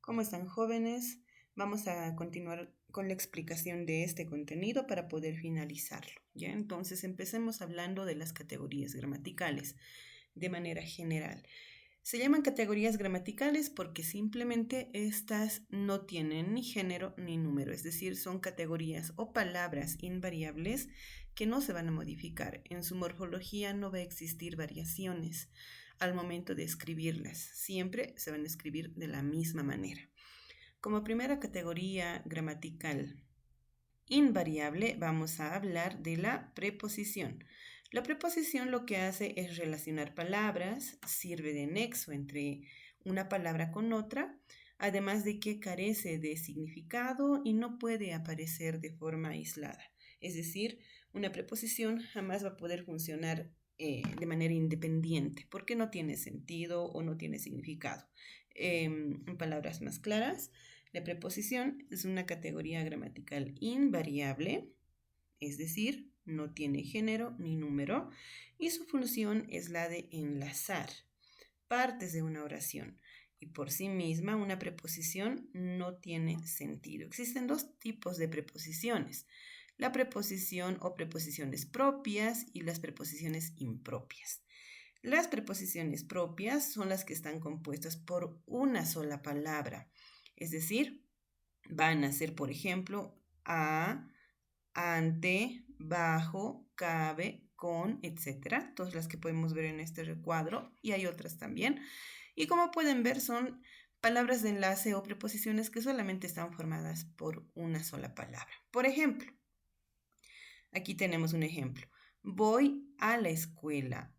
¿Cómo están, jóvenes? Vamos a continuar con la explicación de este contenido para poder finalizarlo, ¿ya? Entonces, empecemos hablando de las categorías gramaticales de manera general. Se llaman categorías gramaticales porque simplemente estas no tienen ni género ni número, es decir, son categorías o palabras invariables que no se van a modificar. En su morfología no va a existir variaciones al momento de escribirlas, siempre se van a escribir de la misma manera. Como primera categoría gramatical invariable, vamos a hablar de la preposición. La preposición lo que hace es relacionar palabras, sirve de nexo entre una palabra con otra, además de que carece de significado y no puede aparecer de forma aislada. Es decir, una preposición jamás va a poder funcionar de manera independiente porque no tiene sentido o no tiene significado. En palabras más claras, la preposición es una categoría gramatical invariable, es decir, no tiene género ni número, y su función es la de enlazar partes de una oración. Y por sí misma, una preposición no tiene sentido. Existen dos tipos de preposiciones: la preposición o preposiciones propias y las preposiciones impropias. Las preposiciones propias son las que están compuestas por una sola palabra, es decir, van a ser, por ejemplo, a, ante, bajo, cabe, con, etcétera. Todas las que podemos ver en este recuadro, y hay otras también. Y como pueden ver, son palabras de enlace o preposiciones que solamente están formadas por una sola palabra. Por ejemplo, aquí tenemos un ejemplo. Voy a la escuela.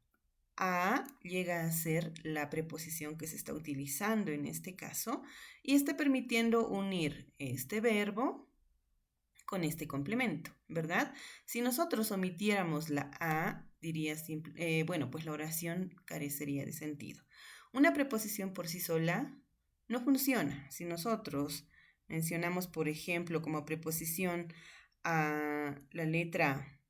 A llega a ser la preposición que se está utilizando en este caso y está permitiendo unir este verbo con este complemento, ¿verdad? Si nosotros omitiéramos la A, pues la oración carecería de sentido. Una preposición por sí sola no funciona. Si nosotros mencionamos, por ejemplo, como preposición a la letra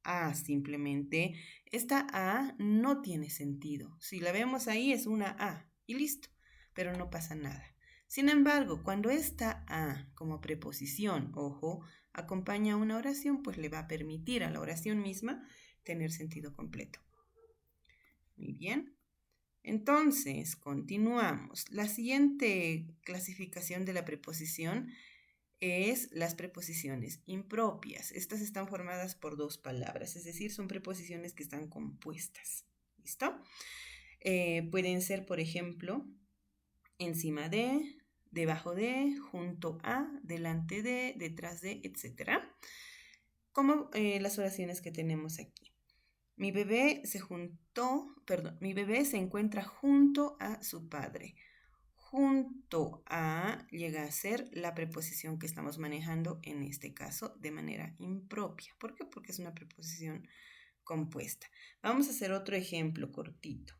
A simplemente, esta A no tiene sentido. Si la vemos ahí es una A y listo, pero no pasa nada. Sin embargo, cuando esta A como preposición, ojo, acompaña una oración, pues le va a permitir a la oración misma tener sentido completo. Muy bien. Entonces, continuamos. La siguiente clasificación de la preposición es las preposiciones impropias. Estas están formadas por dos palabras, es decir, son preposiciones que están compuestas. ¿Listo? Pueden ser, por ejemplo, encima de, debajo de, junto a, delante de, detrás de, etc. Como las oraciones que tenemos aquí. Mi bebé se encuentra junto a su padre. Junto a llega a ser la preposición que estamos manejando en este caso de manera impropia. ¿Por qué? Porque es una preposición compuesta. Vamos a hacer otro ejemplo cortito.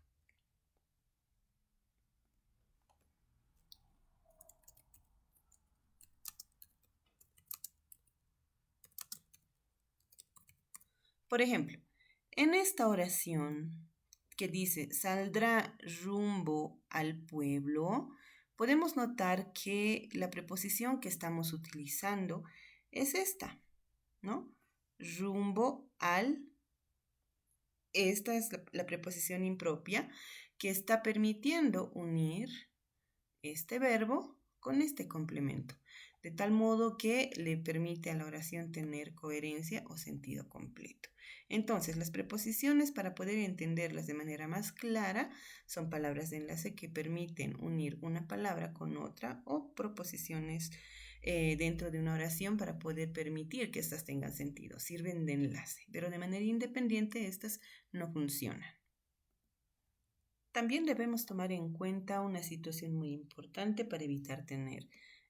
Por ejemplo, en esta oración que dice saldrá rumbo al pueblo, podemos notar que la preposición que estamos utilizando es esta, ¿no? Rumbo al. Esta es la preposición impropia que está permitiendo unir este verbo con este complemento, de tal modo que le permite a la oración tener coherencia o sentido completo. Entonces, las preposiciones, para poder entenderlas de manera más clara, son palabras de enlace que permiten unir una palabra con otra o proposiciones dentro de una oración para poder permitir que éstas tengan sentido. Sirven de enlace, pero de manera independiente estas no funcionan. También debemos tomar en cuenta una situación muy importante para evitar tener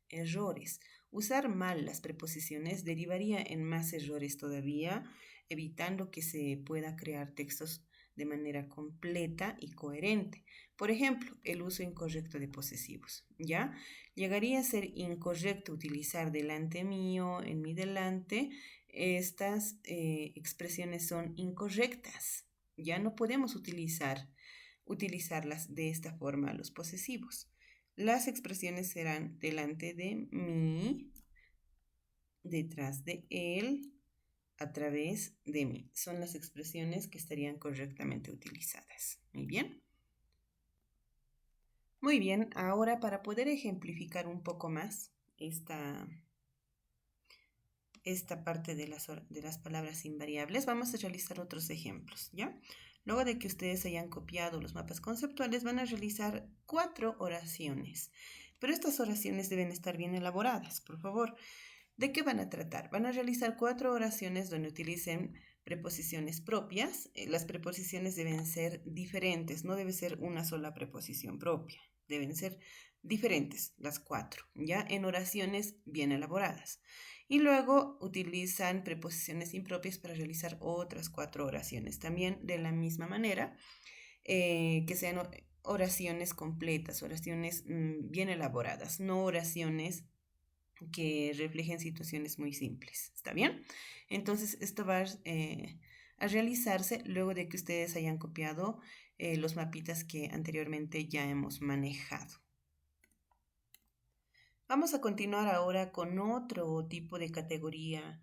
errores. Usar mal las preposiciones derivaría en más errores todavía, evitando que se pueda crear textos de manera completa y coherente. Por ejemplo, el uso incorrecto de posesivos, ¿ya? Llegaría a ser incorrecto utilizar delante mío, en mi delante. Estas expresiones son incorrectas. Ya no podemos utilizarlas de esta forma, los posesivos. Las expresiones serán delante de mí, detrás de él, a través de mí. Son las expresiones que estarían correctamente utilizadas. Muy bien. Muy bien, ahora para poder ejemplificar un poco más esta parte de las palabras invariables, vamos a realizar otros ejemplos, ¿ya? Luego de que ustedes hayan copiado los mapas conceptuales, van a realizar 4 oraciones. Pero estas oraciones deben estar bien elaboradas, por favor. ¿De qué van a tratar? Van a realizar 4 oraciones donde utilicen preposiciones propias. Las preposiciones deben ser diferentes, no debe ser una sola preposición propia. Deben ser diferentes las 4, ¿ya? En oraciones bien elaboradas. Y luego utilizan preposiciones impropias para realizar otras 4 oraciones. También de la misma manera, que sean oraciones completas, oraciones bien elaboradas, no oraciones que reflejen situaciones muy simples. ¿Está bien? Entonces, esto va a realizarse luego de que ustedes hayan copiado los mapitas que anteriormente ya hemos manejado. Vamos a continuar ahora con otro tipo de categoría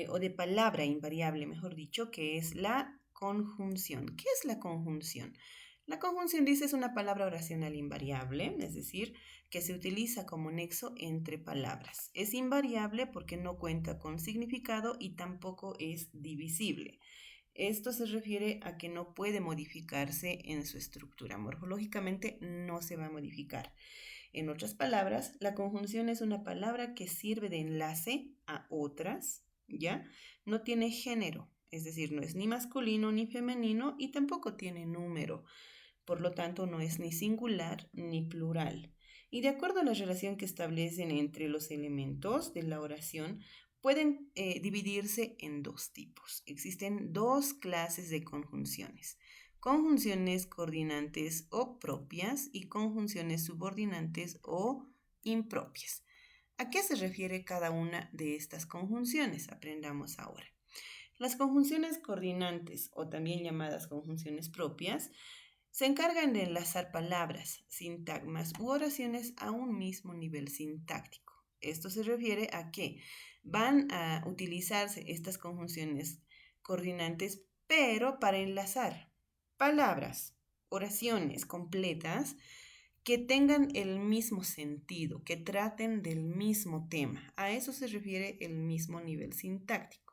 o de palabra invariable, mejor dicho, que es la conjunción. ¿Qué es la conjunción? La conjunción, dice, es una palabra oracional invariable, es decir, que se utiliza como nexo entre palabras. Es invariable porque no cuenta con significado y tampoco es divisible. Esto se refiere a que no puede modificarse en su estructura. Morfológicamente no se va a modificar. En otras palabras, la conjunción es una palabra que sirve de enlace a otras, ¿ya? No tiene género, es decir, no es ni masculino ni femenino y tampoco tiene número. Por lo tanto, no es ni singular ni plural. Y de acuerdo a la relación que establecen entre los elementos de la oración, pueden dividirse en 2 tipos. Existen 2 clases de conjunciones: conjunciones coordinantes o propias y conjunciones subordinantes o impropias. ¿A qué se refiere cada una de estas conjunciones? Aprendamos ahora. Las conjunciones coordinantes, o también llamadas conjunciones propias, se encargan de enlazar palabras, sintagmas u oraciones a un mismo nivel sintáctico. Esto se refiere a que van a utilizarse estas conjunciones coordinantes, pero para enlazar palabras, oraciones completas que tengan el mismo sentido, que traten del mismo tema. A eso se refiere el mismo nivel sintáctico.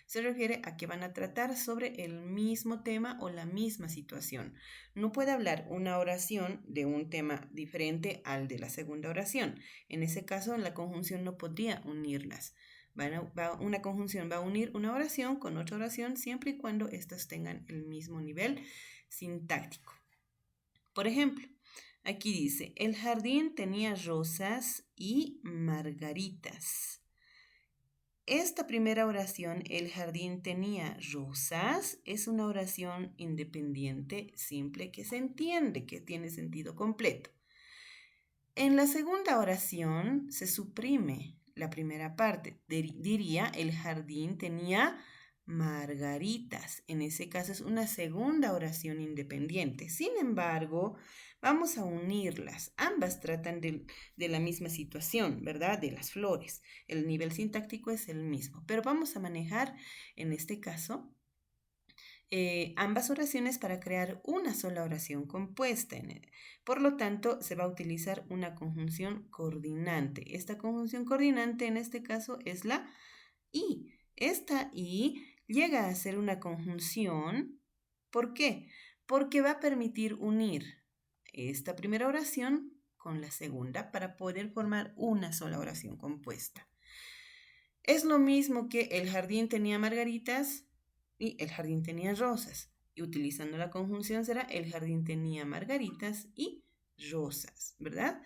Se refiere a que van a tratar sobre el mismo tema o la misma situación. No puede hablar una oración de un tema diferente al de la segunda oración. En ese caso, la conjunción no podría unirlas. Una conjunción va a unir una oración con otra oración siempre y cuando éstas tengan el mismo nivel sintáctico. Por ejemplo, aquí dice: el jardín tenía rosas y margaritas. Esta primera oración, el jardín tenía rosas, es una oración independiente, simple, que se entiende, que tiene sentido completo. En la segunda oración se suprime la primera parte. Diría: el jardín tenía margaritas. En ese caso es una segunda oración independiente. Sin embargo, vamos a unirlas. Ambas tratan de la misma situación, ¿verdad? De las flores. El nivel sintáctico es el mismo, pero vamos a manejar en este caso ambas oraciones para crear una sola oración compuesta. Por lo tanto, se va a utilizar una conjunción coordinante. Esta conjunción coordinante en este caso es la y. Esta y llega a ser una conjunción. ¿Por qué? Porque va a permitir unir esta primera oración con la segunda para poder formar una sola oración compuesta. Es lo mismo que el jardín tenía margaritas y el jardín tenía rosas. Y utilizando la conjunción será: el jardín tenía margaritas y rosas, ¿verdad?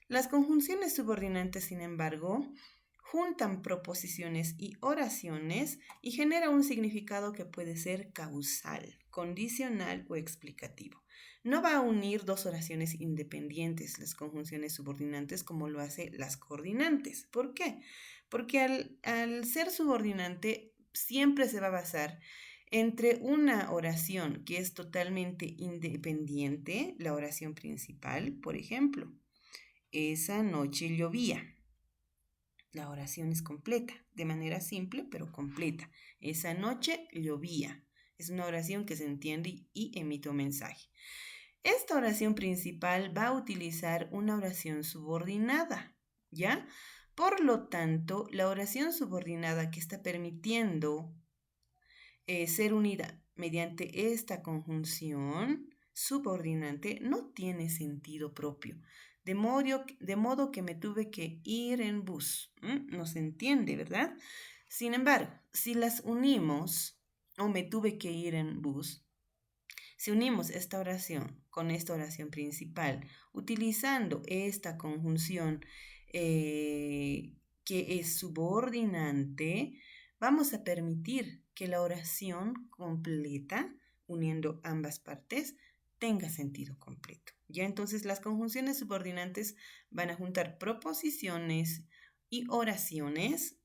Las conjunciones subordinantes, sin embargo, juntan proposiciones y oraciones y genera un significado que puede ser causal, condicional o explicativo. No va a unir 2 oraciones independientes, las conjunciones subordinantes, como lo hace las coordinantes. ¿Por qué? Porque al ser subordinante siempre se va a basar entre una oración que es totalmente independiente, la oración principal, por ejemplo, esa noche llovía. La oración es completa, de manera simple pero completa. Esa noche llovía. Es una oración que se entiende y emite un mensaje. Esta oración principal va a utilizar una oración subordinada, ¿ya? Por lo tanto, la oración subordinada que está permitiendo ser unida mediante esta conjunción subordinante no tiene sentido propio. De modo que me tuve que ir en bus. No se entiende, ¿verdad? Sin embargo, si las unimos, o me tuve que ir en bus, si unimos esta oración con esta oración principal, utilizando esta conjunción que es subordinante, vamos a permitir que la oración completa, uniendo ambas partes, tenga sentido completo. Ya entonces las conjunciones subordinantes van a juntar proposiciones y oraciones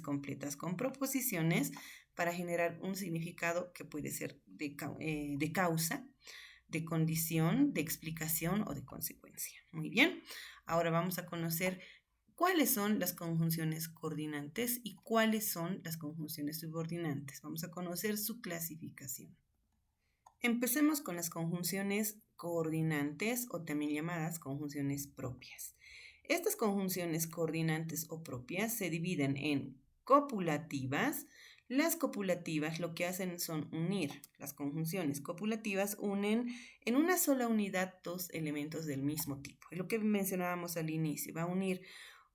completas con proposiciones para generar un significado que puede ser de causa, de condición, de explicación o de consecuencia. Muy bien, ahora vamos a conocer cuáles son las conjunciones coordinantes y cuáles son las conjunciones subordinantes. Vamos a conocer su clasificación. Empecemos con las conjunciones coordinantes o también llamadas conjunciones propias. Estas conjunciones coordinantes o propias se dividen en copulativas. Las copulativas lo que hacen son unir. Las conjunciones copulativas unen en una sola unidad dos elementos del mismo tipo. Es lo que mencionábamos al inicio. Va a unir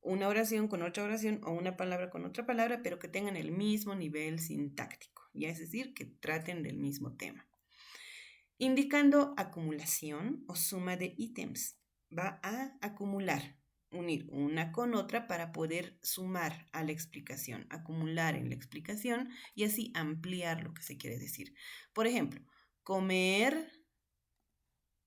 una oración con otra oración o una palabra con otra palabra, pero que tengan el mismo nivel sintáctico. Ya es decir, que traten del mismo tema. Indicando acumulación o suma de ítems. Va a acumular, unir una con otra para poder sumar a la explicación, acumular en la explicación y así ampliar lo que se quiere decir. Por ejemplo, comer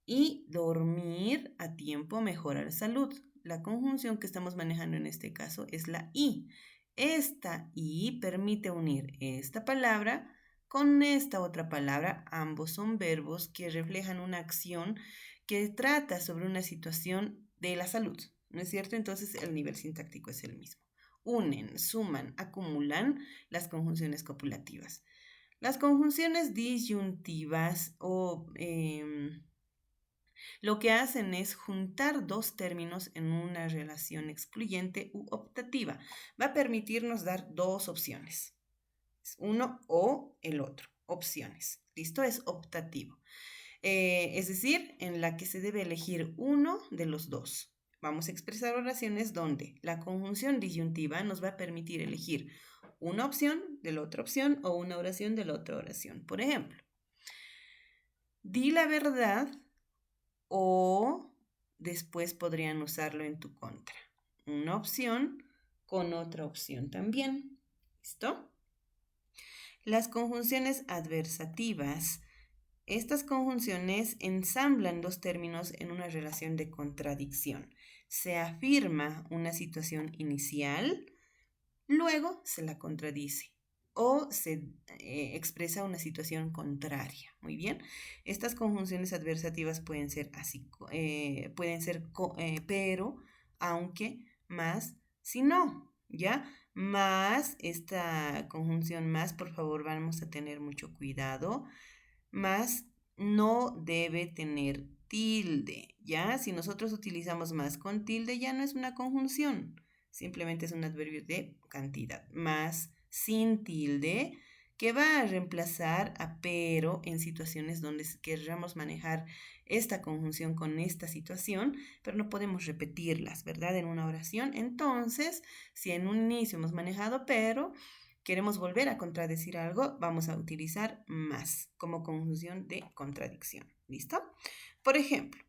y dormir a tiempo mejora la salud. La conjunción que estamos manejando en este caso es la y. Esta y permite unir esta palabra con esta otra palabra. Ambos son verbos que reflejan una acción que trata sobre una situación de la salud, ¿no es cierto? Entonces el nivel sintáctico es el mismo. Unen, suman, acumulan las conjunciones copulativas. Las conjunciones disyuntivas lo que hacen es juntar dos términos en una relación excluyente u optativa. Va a permitirnos dar dos opciones. Uno o el otro. Opciones. ¿Listo? Es optativo. Es decir, en la que se debe elegir uno de los dos. Vamos a expresar oraciones donde la conjunción disyuntiva nos va a permitir elegir una opción de la otra opción o una oración de la otra oración. Por ejemplo, di la verdad o después podrían usarlo en tu contra. Una opción con otra opción también. ¿Listo? Las conjunciones adversativas. Estas conjunciones ensamblan dos términos en una relación de contradicción. Se afirma una situación inicial, luego se la contradice o se expresa una situación contraria. Muy bien. Estas conjunciones adversativas pueden ser así, pero, aunque, más, si no, ¿ya? Más, esta conjunción más, por favor, vamos a tener mucho cuidado. Más no debe tener tilde, ¿ya? Si nosotros utilizamos más con tilde, ya no es una conjunción, simplemente es un adverbio de cantidad. Más sin tilde, que va a reemplazar a pero en situaciones donde querramos manejar esta conjunción con esta situación, pero no podemos repetirlas, ¿verdad? En una oración. Entonces, si en un inicio hemos manejado pero, queremos volver a contradecir algo, vamos a utilizar más como conjunción de contradicción. ¿Listo? Por ejemplo,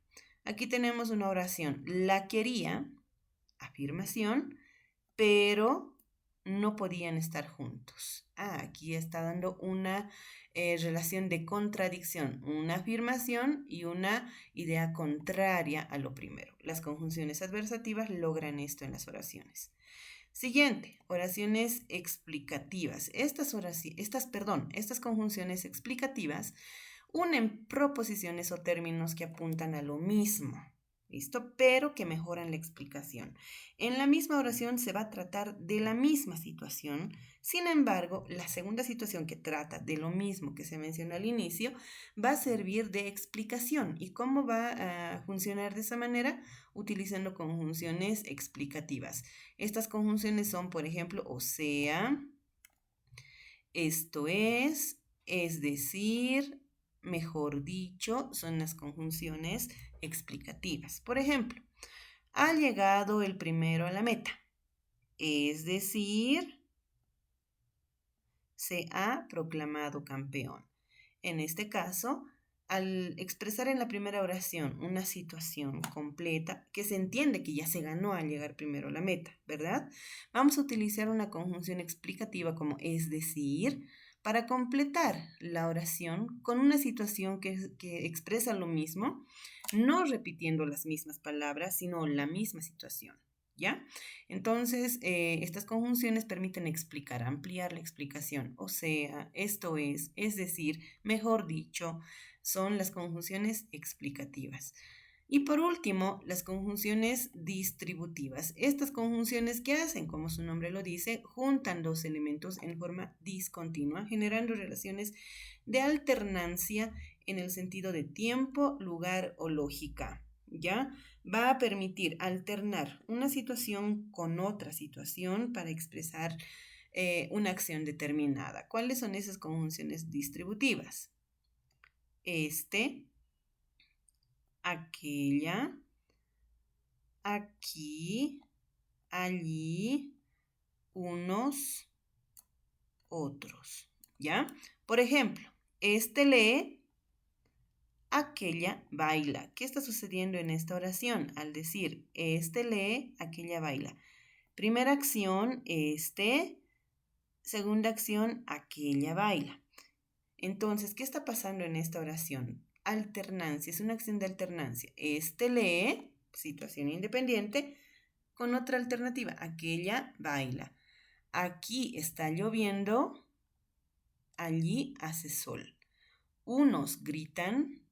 aquí tenemos una oración. La quería, afirmación, pero no podían estar juntos. Aquí está dando una relación de contradicción, una afirmación y una idea contraria a lo primero. Las conjunciones adversativas logran esto en las oraciones. Siguiente, oraciones explicativas. Estas conjunciones explicativas unen proposiciones o términos que apuntan a lo mismo. ¿Listo? Pero que mejoran la explicación. En la misma oración se va a tratar de la misma situación. Sin embargo, la segunda situación que trata de lo mismo que se mencionó al inicio va a servir de explicación. ¿Y cómo va a funcionar de esa manera? Utilizando conjunciones explicativas. Estas conjunciones son, por ejemplo, o sea, esto es decir, mejor dicho, son las conjunciones explicativas. Por ejemplo, ha llegado el primero a la meta, es decir, se ha proclamado campeón. En este caso, al expresar en la primera oración una situación completa, que se entiende que ya se ganó al llegar primero a la meta, ¿verdad? Vamos a utilizar una conjunción explicativa como es decir, para completar la oración con una situación que expresa lo mismo, no repitiendo las mismas palabras, sino la misma situación. ¿Ya? Entonces, estas conjunciones permiten explicar, ampliar la explicación. O sea, esto es decir, mejor dicho, son las conjunciones explicativas. Y por último, las conjunciones distributivas. Estas conjunciones, ¿qué hacen? Como su nombre lo dice, juntan dos elementos en forma discontinua, generando relaciones de alternancia en el sentido de tiempo, lugar o lógica. ¿Ya? Va a permitir alternar una situación con otra situación para expresar una acción determinada. ¿Cuáles son esas conjunciones distributivas? Este, aquella, aquí, allí, unos, otros. ¿Ya? Por ejemplo, este lee, aquella baila. ¿Qué está sucediendo en esta oración? Al decir, este lee, aquella baila. Primera acción, este. Segunda acción, aquella baila. Entonces, ¿qué está pasando en esta oración? Alternancia, es una acción de alternancia. Este lee, situación independiente, con otra alternativa, aquella baila. Aquí está lloviendo, allí hace sol. Unos gritan,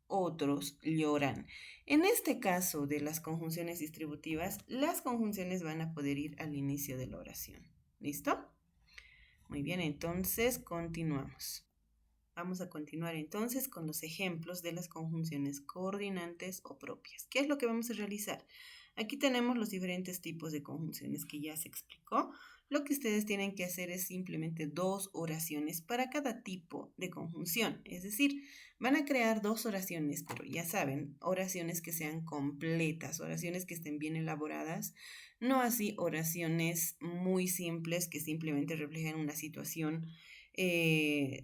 otros lloran. En este caso de las conjunciones distributivas, las conjunciones van a poder ir al inicio de la oración. ¿Listo? Muy bien, entonces continuamos. Vamos a continuar entonces con los ejemplos de las conjunciones coordinantes o propias. ¿Qué es lo que vamos a realizar? Aquí tenemos los diferentes tipos de conjunciones que ya se explicó. Lo que ustedes tienen que hacer es simplemente 2 oraciones para cada tipo de conjunción. Es decir, van a crear 2 oraciones, pero ya saben, oraciones que sean completas, oraciones que estén bien elaboradas, no así oraciones muy simples que simplemente reflejan una situación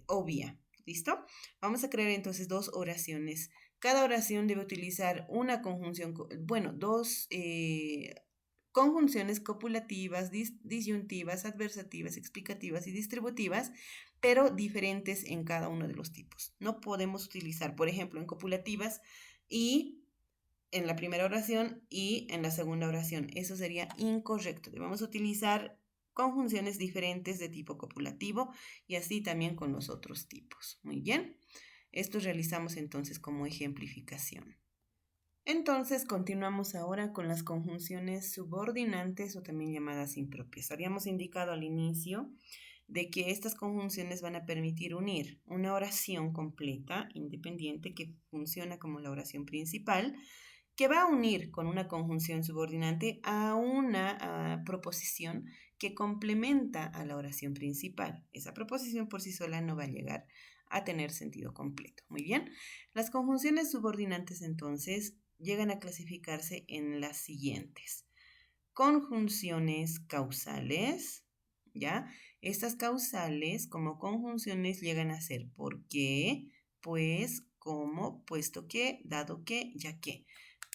obvia. ¿Listo? Vamos a crear entonces 2 oraciones. Cada oración debe utilizar una conjunción, bueno, 2 conjunciones copulativas, disyuntivas, adversativas, explicativas y distributivas, pero diferentes en cada uno de los tipos. No podemos utilizar, por ejemplo, en copulativas y en la primera oración y en la segunda oración. Eso sería incorrecto. Debemos utilizar conjunciones diferentes de tipo copulativo y así también con los otros tipos. Muy bien. Esto realizamos entonces como ejemplificación. Entonces continuamos ahora con las conjunciones subordinantes o también llamadas impropias. Habíamos indicado al inicio de que estas conjunciones van a permitir unir una oración completa, independiente, que funciona como la oración principal, que va a unir con una conjunción subordinante a una proposición que complementa a la oración principal. Esa proposición por sí sola no va a llegar a tener sentido completo. Muy bien. Las conjunciones subordinantes entonces llegan a clasificarse en las siguientes. Conjunciones causales, ¿ya? Estas causales como conjunciones llegan a ser por qué, pues, como, puesto que, dado que, ya que.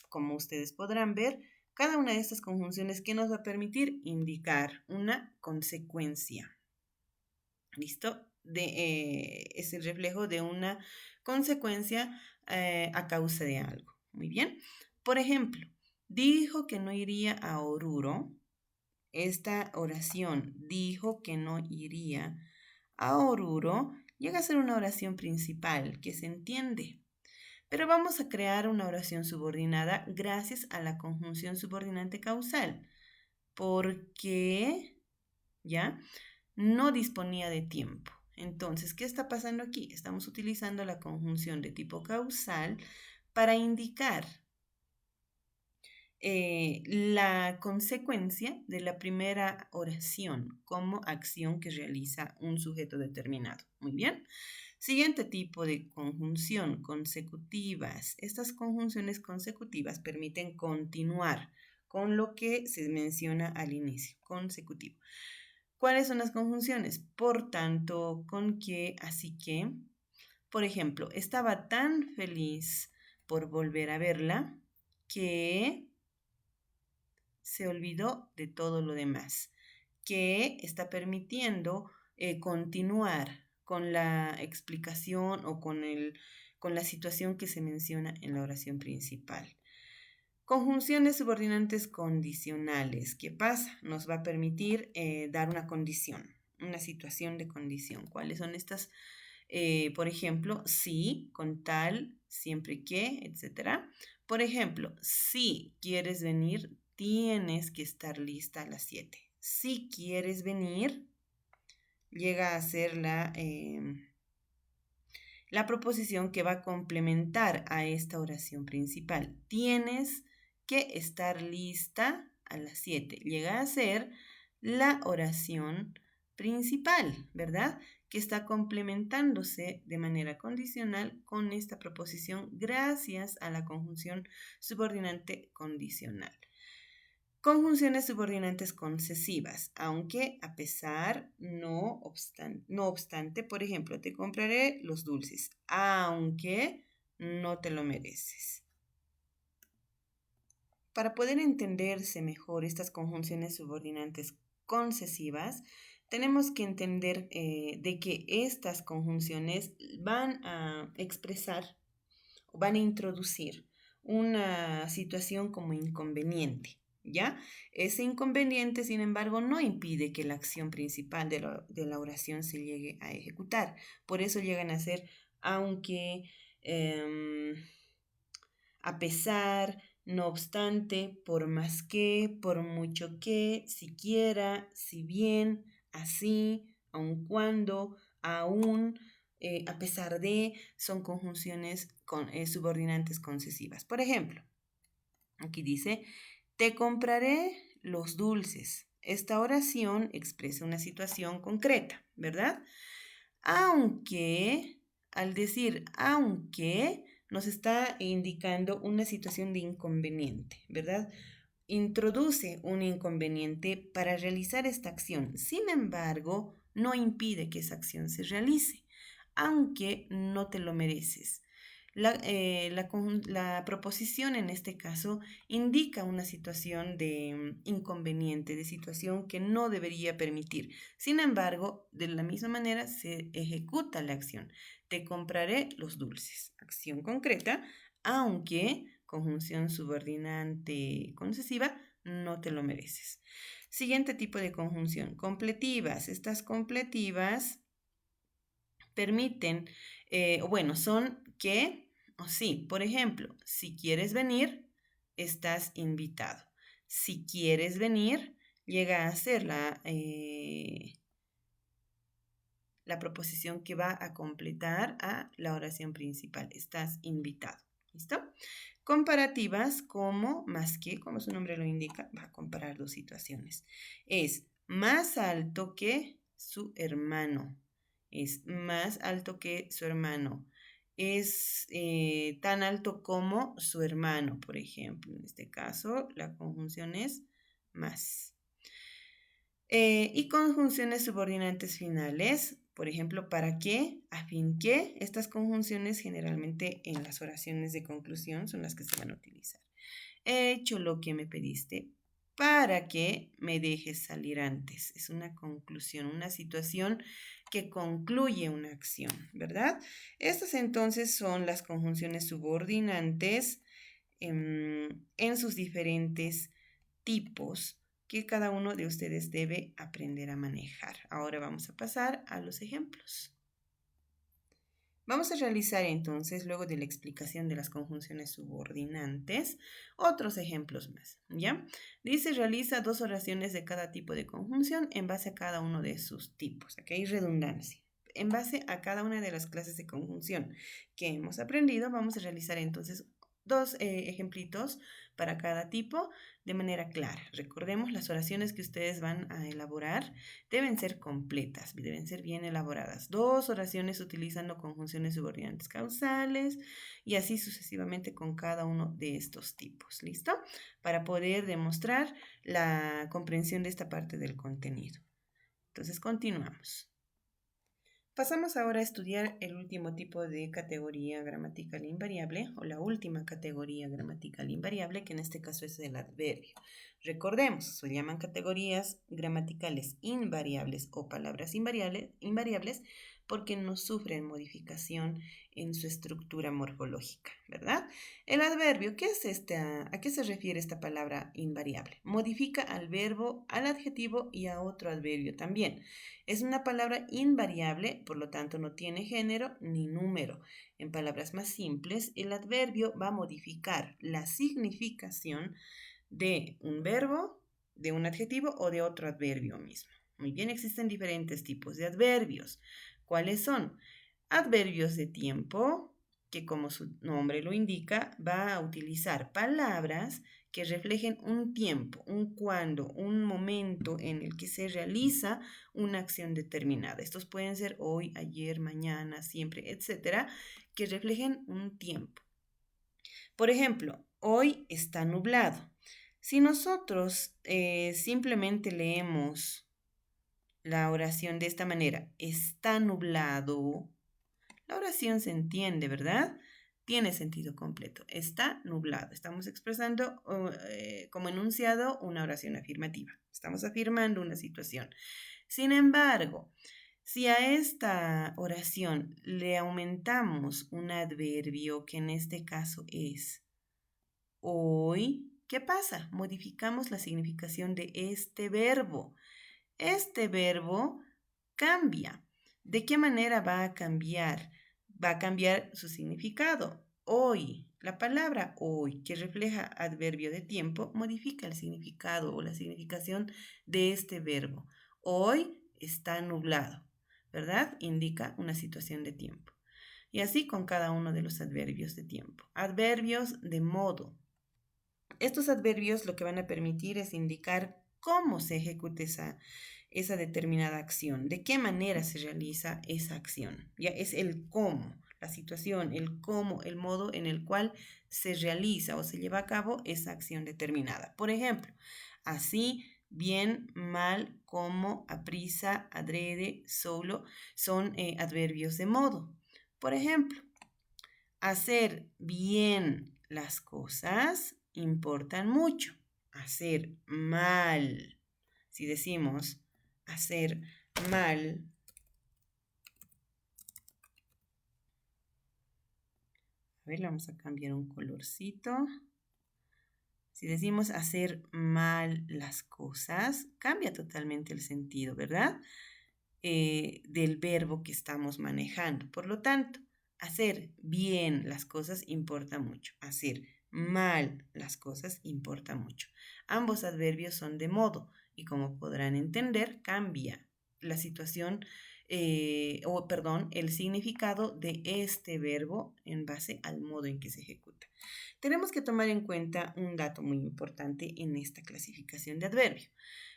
Como ustedes podrán ver, cada una de estas conjunciones que nos va a permitir indicar una consecuencia. ¿Listo? Es el reflejo de una consecuencia a causa de algo. Muy bien. Por ejemplo, dijo que no iría a Oruro. Esta oración, dijo que no iría a Oruro, llega a ser una oración principal que se entiende. Pero vamos a crear una oración subordinada gracias a la conjunción subordinante causal, porque ya no disponía de tiempo. Entonces, ¿qué está pasando aquí? Estamos utilizando la conjunción de tipo causal para indicar la consecuencia de la primera oración como acción que realiza un sujeto determinado. Muy bien. Siguiente tipo de conjunción, consecutivas. Estas conjunciones consecutivas permiten continuar con lo que se menciona al inicio, consecutivo. ¿Cuáles son las conjunciones? Por tanto, con que, así que. Por ejemplo, estaba tan feliz por volver a verla que se olvidó de todo lo demás, que está permitiendo continuar con la explicación o con la situación que se menciona en la oración principal. Conjunciones subordinantes condicionales. ¿Qué pasa? Nos va a permitir dar una condición, una situación de condición. ¿Cuáles son estas? Por ejemplo, si, con tal, siempre que, etc. Por ejemplo, si quieres venir, tienes que estar lista a las 7. Si quieres venir, llega a ser la proposición que va a complementar a esta oración principal. Tienes que estar lista a las 7. Llega a ser la oración principal, ¿verdad? Que está complementándose de manera condicional con esta proposición gracias a la conjunción subordinante condicional. Conjunciones subordinantes concesivas, aunque, a pesar, no obstante, por ejemplo, te compraré los dulces, aunque no te lo mereces. Para poder entenderse mejor estas conjunciones subordinantes concesivas, tenemos que entender de que estas conjunciones van a expresar o van a introducir una situación como inconveniente. ¿Ya? Ese inconveniente, sin embargo, no impide que la acción principal de la oración se llegue a ejecutar. Por eso llegan a ser aunque, a pesar, no obstante, por más que, por mucho que, siquiera, si bien, así, aun cuando, aún, a pesar de, son conjunciones subordinantes concesivas. Por ejemplo, aquí dice, te compraré los dulces. Esta oración expresa una situación concreta, ¿verdad? Aunque, al decir aunque, nos está indicando una situación de inconveniente, ¿verdad? Introduce un inconveniente para realizar esta acción. Sin embargo, no impide que esa acción se realice, aunque no te lo mereces. La proposición en este caso indica una situación de inconveniente, de situación que no debería permitir. Sin embargo, de la misma manera se ejecuta la acción. Te compraré los dulces. Acción concreta, aunque conjunción subordinante concesiva, no te lo mereces. Siguiente tipo de conjunción, completivas. Estas completivas permiten, son que o sí. Por ejemplo, si quieres venir, estás invitado. Si quieres venir, llega a ser la proposición que va a completar a la oración principal. Estás invitado. ¿Listo? Comparativas como más que, como su nombre lo indica, va a comparar dos situaciones. Es más alto que su hermano. Es más alto que su hermano. Es tan alto como su hermano, por ejemplo. En este caso, la conjunción es más. Y conjunciones subordinantes finales, por ejemplo, para qué, a fin que, estas conjunciones generalmente en las oraciones de conclusión son las que se van a utilizar. He hecho lo que me pediste para que me dejes salir antes. Es una conclusión, una situación que concluye una acción, ¿verdad? Estas entonces son las conjunciones subordinantes en sus diferentes tipos que cada uno de ustedes debe aprender a manejar. Ahora vamos a pasar a los ejemplos. Vamos a realizar entonces, luego de la explicación de las conjunciones subordinantes, otros ejemplos más, ¿ya? Dice, realiza 2 oraciones de cada tipo de conjunción en base a cada uno de sus tipos. Aquí hay redundancia. En base a cada una de las clases de conjunción que hemos aprendido, vamos a realizar entonces 2 ejemplitos para cada tipo de manera clara. Recordemos, las oraciones que ustedes van a elaborar deben ser completas, deben ser bien elaboradas. 2 oraciones utilizando conjunciones subordinantes causales y así sucesivamente con cada uno de estos tipos. ¿Listo? Para poder demostrar la comprensión de esta parte del contenido. Entonces, continuamos. Pasamos ahora a estudiar el último tipo de categoría gramatical invariable o la última categoría gramatical invariable, que en este caso es el adverbio. Recordemos, se llaman categorías gramaticales invariables o palabras invariables porque no sufren modificación en su estructura morfológica, ¿verdad? El adverbio, ¿qué es ¿a qué se refiere esta palabra invariable? Modifica al verbo, al adjetivo y a otro adverbio también. Es una palabra invariable, por lo tanto no tiene género ni número. En palabras más simples, el adverbio va a modificar la significación de un verbo, de un adjetivo o de otro adverbio mismo. Muy bien, existen diferentes tipos de adverbios. ¿Cuáles son? Adverbios de tiempo, que como su nombre lo indica, va a utilizar palabras que reflejen un tiempo, un cuándo, un momento en el que se realiza una acción determinada. Estos pueden ser hoy, ayer, mañana, siempre, etcétera, que reflejen un tiempo. Por ejemplo, hoy está nublado. Si nosotros simplemente leemos la oración de esta manera, está nublado, la oración se entiende, ¿verdad? Tiene sentido completo. Está nublado. Estamos expresando como enunciado una oración afirmativa. Estamos afirmando una situación. Sin embargo, si a esta oración le aumentamos un adverbio, que en este caso es hoy, ¿qué pasa? Modificamos la significación de este verbo. Este verbo cambia. ¿De qué manera va a cambiar? Va a cambiar su significado. Hoy, la palabra hoy, que refleja adverbio de tiempo, modifica el significado o la significación de este verbo. Hoy está nublado, ¿verdad? Indica una situación de tiempo. Y así con cada uno de los adverbios de tiempo. Adverbios de modo. Estos adverbios lo que van a permitir es indicar cómo se ejecuta esa determinada acción, de qué manera se realiza esa acción. Ya es el cómo, la situación, el cómo, el modo en el cual se realiza o se lleva a cabo esa acción determinada. Por ejemplo, así, bien, mal, como, aprisa, adrede, solo, son adverbios de modo. Por ejemplo, hacer bien las cosas importan mucho. Hacer mal, si decimos hacer mal, a ver, le vamos a cambiar un colorcito. Si decimos hacer mal las cosas, cambia totalmente el sentido, ¿verdad? Del verbo que estamos manejando. Por lo tanto, hacer bien las cosas importa mucho. Hacer mal las cosas importa mucho. Ambos adverbios son de modo y como podrán entender, cambia la situación, el significado de este verbo en base al modo en que se ejecuta. Tenemos que tomar en cuenta un dato muy importante en esta clasificación de adverbio.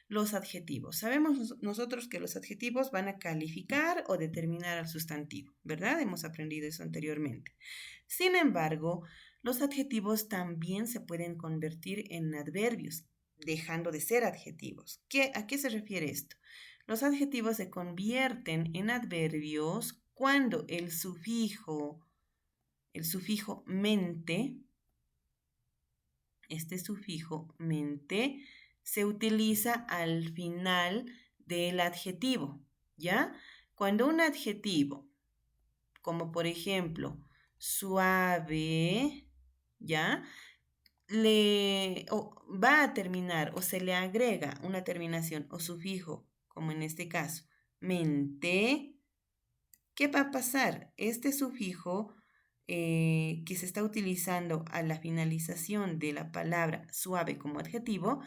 Los adjetivos. Sabemos nosotros que los adjetivos van a calificar o determinar al sustantivo, ¿verdad? Hemos aprendido eso anteriormente. Sin embargo, los adjetivos también se pueden convertir en adverbios, dejando de ser adjetivos. ¿A qué se refiere esto? Los adjetivos se convierten en adverbios cuando el sufijo mente, este sufijo mente, se utiliza al final del adjetivo, ¿ya? Cuando un adjetivo, como por ejemplo, suave, ¿ya? Va a terminar o se le agrega una terminación o sufijo, como en este caso, mente, ¿qué va a pasar? Este sufijo que se está utilizando a la finalización de la palabra suave como adjetivo,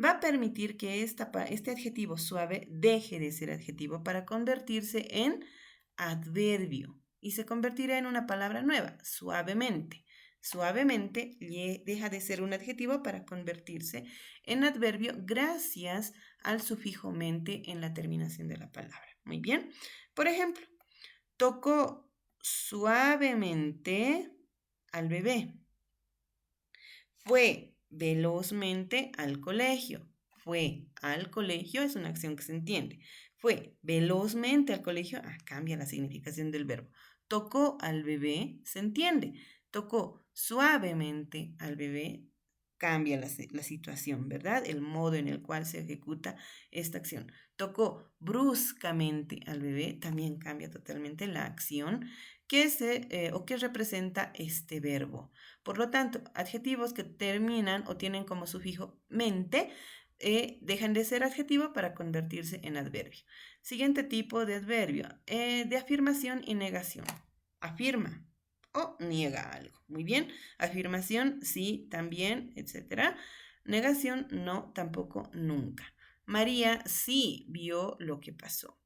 va a permitir que este adjetivo suave deje de ser adjetivo para convertirse en adverbio y se convertirá en una palabra nueva, suavemente. Suavemente deja de ser un adjetivo para convertirse en adverbio gracias al sufijo mente en la terminación de la palabra. Muy bien. Por ejemplo, tocó suavemente al bebé. Fue velozmente al colegio. Fue al colegio es una acción que se entiende. Fue velozmente al colegio, cambia la significación del verbo. Tocó al bebé, se entiende. Tocó suavemente al bebé, cambia la situación, ¿verdad? El modo en el cual se ejecuta esta acción. Tocó bruscamente al bebé, también cambia totalmente la acción que representa este verbo. Por lo tanto, adjetivos que terminan o tienen como sufijo mente dejan de ser adjetivo para convertirse en adverbio. Siguiente tipo de adverbio, de afirmación y negación. Afirma o niega algo. Muy bien. Afirmación, sí, también, etc. Negación, no, tampoco, nunca. María sí vio lo que pasó.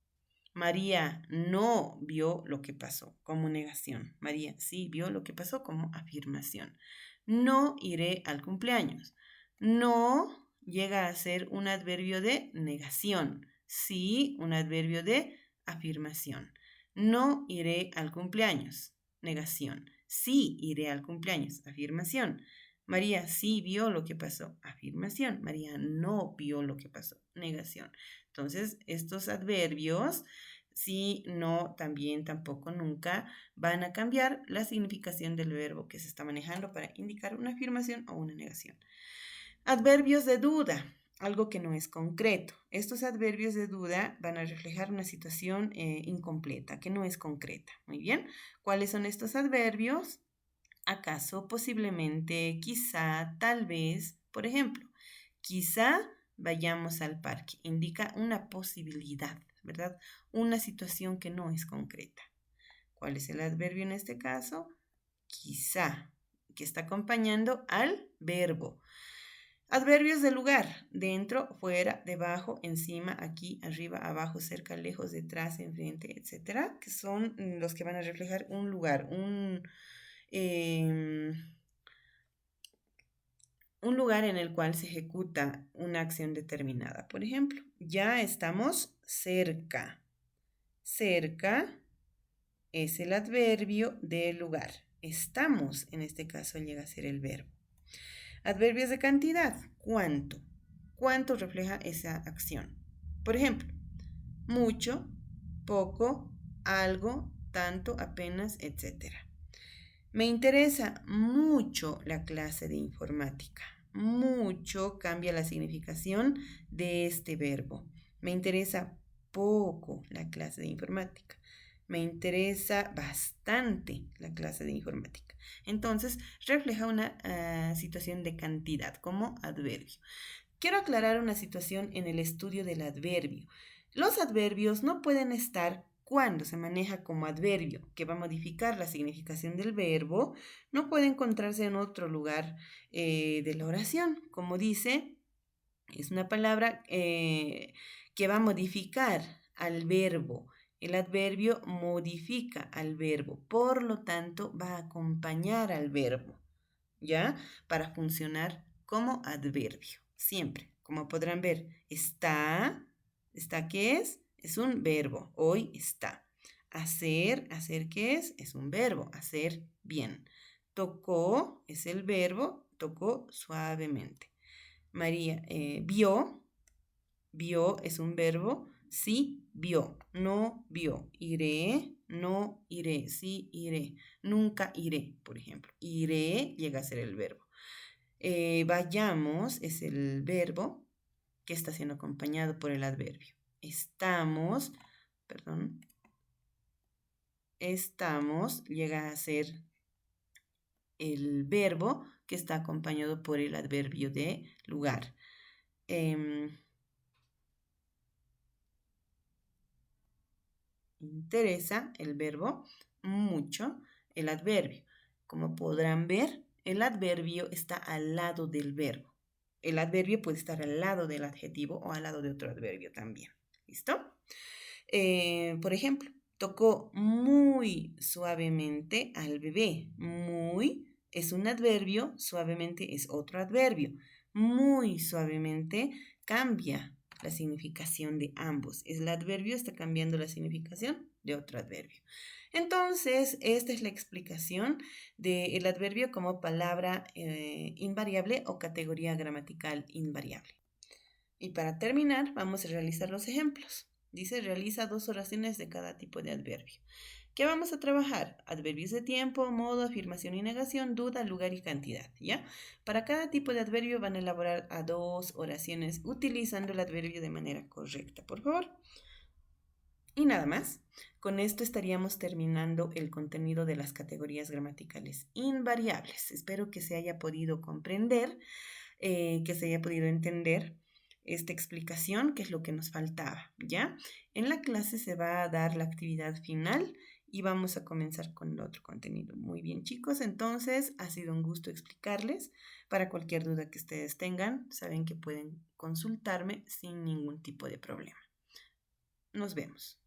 María no vio lo que pasó como negación. María sí vio lo que pasó como afirmación. No iré al cumpleaños. No llega a ser un adverbio de negación. Sí, un adverbio de afirmación. No iré al cumpleaños. Negación. Sí iré al cumpleaños. Afirmación. María sí vio lo que pasó. Afirmación. María no vio lo que pasó. Negación. Entonces, estos adverbios, sí, no, también, tampoco, nunca, van a cambiar la significación del verbo que se está manejando para indicar una afirmación o una negación. Adverbios de duda, algo que no es concreto. Estos adverbios de duda van a reflejar una situación incompleta, que no es concreta. Muy bien. ¿Cuáles son estos adverbios? ¿Acaso? Posiblemente, quizá, tal vez. Por ejemplo, quizá vayamos al parque. Indica una posibilidad, ¿verdad? Una situación que no es concreta. ¿Cuál es el adverbio en este caso? Quizá, que está acompañando al verbo. Adverbios de lugar: dentro, fuera, debajo, encima, aquí, arriba, abajo, cerca, lejos, detrás, enfrente, etcétera, que son los que van a reflejar un lugar, un lugar en el cual se ejecuta una acción determinada. Por ejemplo, ya estamos cerca. Cerca es el adverbio de lugar. Estamos, en este caso, llega a ser el verbo. Adverbios de cantidad: ¿cuánto? ¿Cuánto refleja esa acción? Por ejemplo, mucho, poco, algo, tanto, apenas, etc. Me interesa mucho la clase de informática. Mucho cambia la significación de este verbo. Me interesa poco la clase de informática. Me interesa bastante la clase de informática. Entonces, refleja una situación de cantidad como adverbio. Quiero aclarar una situación en el estudio del adverbio. Los adverbios no pueden estar cuando se maneja como adverbio, que va a modificar la significación del verbo, no puede encontrarse en otro lugar de la oración. Como dice, es una palabra que va a modificar al verbo. El adverbio modifica al verbo, por lo tanto va a acompañar al verbo, ¿ya? Para funcionar como adverbio, siempre. Como podrán ver, ¿está qué es? Es un verbo, hoy está. Hacer ¿qué es? Es un verbo, hacer bien. Tocó es el verbo, tocó suavemente. María vio es un verbo, sí vio, no vio. Iré, no iré, sí iré. Nunca iré, por ejemplo. Iré llega a ser el verbo. Vayamos es el verbo que está siendo acompañado por el adverbio. Estamos llega a ser el verbo que está acompañado por el adverbio de lugar. interesa, el verbo, mucho, el adverbio. Como podrán ver, el adverbio está al lado del verbo. El adverbio puede estar al lado del adjetivo o al lado de otro adverbio también. ¿Listo? Por ejemplo, tocó muy suavemente al bebé. Muy es un adverbio, suavemente es otro adverbio. Muy suavemente cambia la significación de ambos. El adverbio está cambiando la significación de otro adverbio. Entonces, esta es la explicación del adverbio como palabra invariable o categoría gramatical invariable. Y para terminar, vamos a realizar los ejemplos. Dice, realiza 2 oraciones de cada tipo de adverbio. ¿Qué vamos a trabajar? Adverbios de tiempo, modo, afirmación y negación, duda, lugar y cantidad, ¿ya? Para cada tipo de adverbio van a elaborar a 2 oraciones utilizando el adverbio de manera correcta, por favor. Y nada más. Con esto estaríamos terminando el contenido de las categorías gramaticales invariables. Espero que se haya podido comprender, que se haya podido entender esta explicación, que es lo que nos faltaba, ¿ya? En la clase se va a dar la actividad final y vamos a comenzar con el otro contenido. Muy bien, chicos, entonces ha sido un gusto explicarles. Para cualquier duda que ustedes tengan, saben que pueden consultarme sin ningún tipo de problema. Nos vemos.